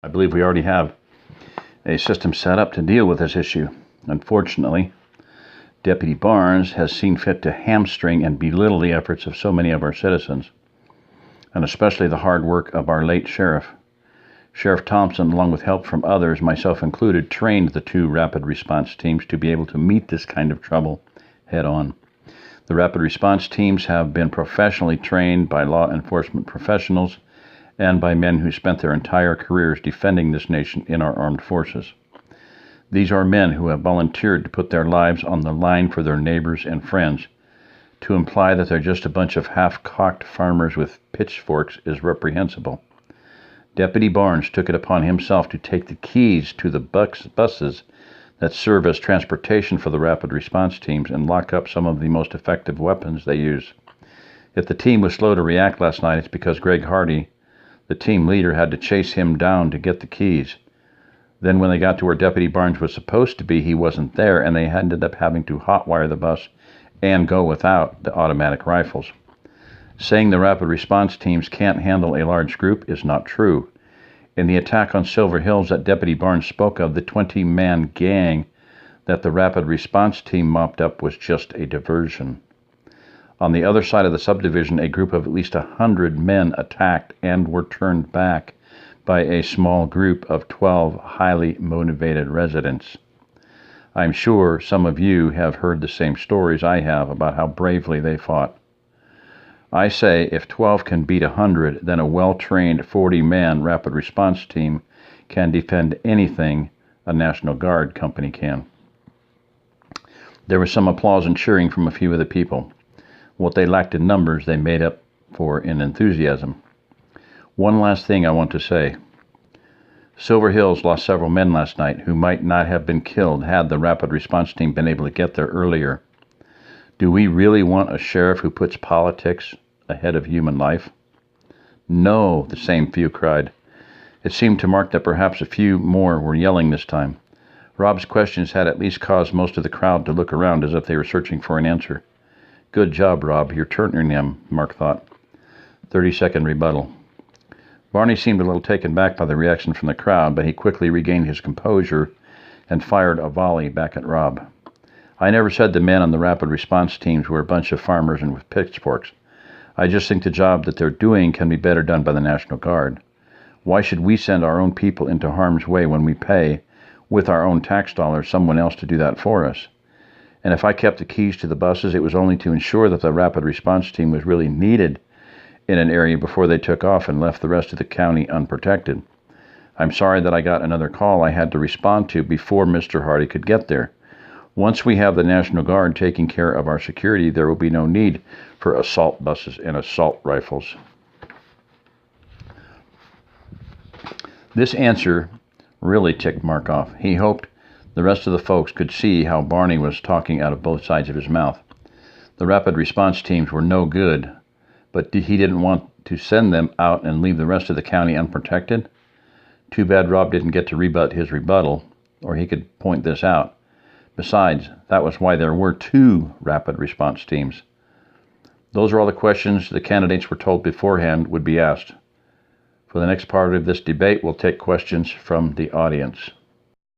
I believe we already have a system set up to deal with this issue. Unfortunately, Deputy Barnes has seen fit to hamstring and belittle the efforts of so many of our citizens, and especially the hard work of our late sheriff. Sheriff Thompson, along with help from others, myself included, trained the two rapid response teams to be able to meet this kind of trouble head on. The rapid response teams have been professionally trained by law enforcement professionals and by men who spent their entire careers defending this nation in our armed forces. These are men who have volunteered to put their lives on the line for their neighbors and friends. To imply that they're just a bunch of half-cocked farmers with pitchforks is reprehensible. Deputy Barnes took it upon himself to take the keys to the buses that serve as transportation for the rapid response teams and lock up some of the most effective weapons they use. If the team was slow to react last night, it's because Greg Hardy, the team leader, had to chase him down to get the keys. Then when they got to where Deputy Barnes was supposed to be, he wasn't there, and they ended up having to hotwire the bus and go without the automatic rifles. Saying the rapid response teams can't handle a large group is not true. In the attack on Silver Hills that Deputy Barnes spoke of, the 20-man gang that the rapid response team mopped up was just a diversion. On the other side of the subdivision, a group of at least 100 men attacked and were turned back by a small group of 12 highly motivated residents. I'm sure some of you have heard the same stories I have about how bravely they fought. I say if 12 can beat 100, then a well-trained 40-man rapid response team can defend anything a National Guard company can. There was some applause and cheering from a few of the people. What they lacked in numbers, they made up for in enthusiasm. One last thing I want to say. Silver Hills lost several men last night who might not have been killed had the rapid response team been able to get there earlier. Do we really want a sheriff who puts politics ahead of human life? No, the same few cried. It seemed to Mark that perhaps a few more were yelling this time. Rob's questions had at least caused most of the crowd to look around as if they were searching for an answer. Good job, Rob. You're turning them, Mark thought. 30-second rebuttal. Barney seemed a little taken back by the reaction from the crowd, but he quickly regained his composure and fired a volley back at Rob. I never said the men on the rapid response teams were a bunch of farmers and with pitchforks. I just think the job that they're doing can be better done by the National Guard. Why should we send our own people into harm's way when we pay, with our own tax dollars, someone else to do that for us? And if I kept the keys to the buses, it was only to ensure that the rapid response team was really needed in an area before they took off and left the rest of the county unprotected. I'm sorry that I got another call I had to respond to before Mr. Hardy could get there. Once we have the National Guard taking care of our security, there will be no need for assault buses and assault rifles. This answer really ticked Mark off. He hoped the rest of the folks could see how Barney was talking out of both sides of his mouth. The rapid response teams were no good, but he didn't want to send them out and leave the rest of the county unprotected. Too bad Rob didn't get to rebut his rebuttal, or he could point this out. Besides, that was why there were two rapid response teams. Those are all the questions the candidates were told beforehand would be asked. For the next part of this debate, we'll take questions from the audience.